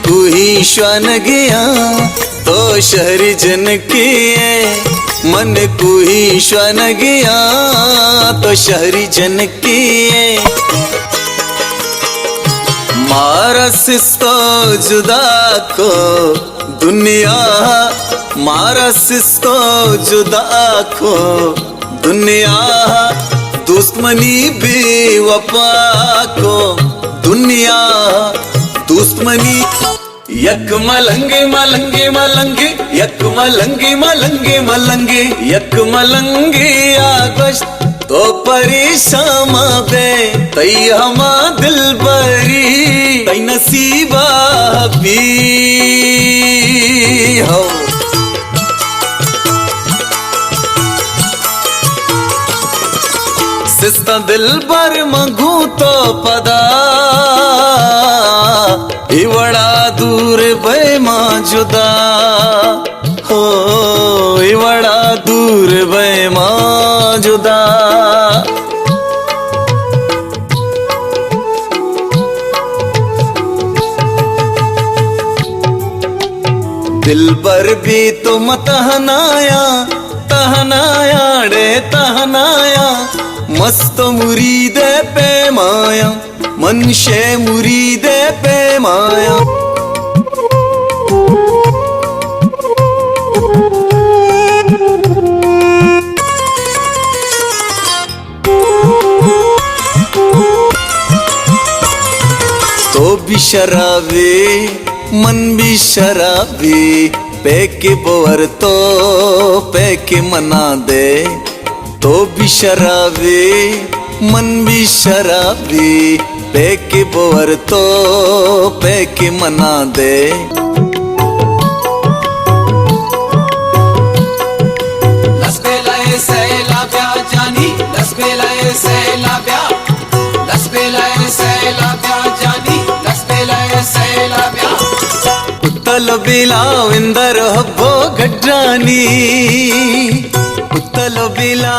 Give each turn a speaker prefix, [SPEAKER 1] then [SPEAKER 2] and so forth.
[SPEAKER 1] को ही श्वान गया तो शहरी जन किए, मन को ही श्वान गया तो शहरी जन किए। मारा सिस्तो जुदा को दुनिया, मारा सिस्तो जुदा को दुनिया, दुश्मनी बेवफा को दुनिया दुश्मनी। यक मलंगे मलंगे मलंगे, यक मलंगे मलंगे मलंगे, यक मलंगे आगोश तो परेशामा बे तई हमा दिल बरी तई नसीबा भी हो। सिस्ता दिल बर मंगू तो पदा इवड़ा दूर भय मां जुदा हो, इवड़ा दूर भय मां जुदा। दिल पर भी तो मत हनाया, तहनाया रे तहनाया, मस्त मुरीदे पे माया, मनशे मुरीदे पे माया। तो भी शराबी मन भी शराबी, पैके बोर तो पैके मना दे। तो भी शराबी मन भी शराबी, पैके बोर तो पैके मना दे।
[SPEAKER 2] लस बेलाए सैलाब्या जानी, लस बेलाए सैलाब्या, लस बेलाए सैलाब्या जानी, लस बेलाए सैलाब्या।
[SPEAKER 1] उत्तल बिलाविंदर हब्बो गड्रानी, उत्तल बिला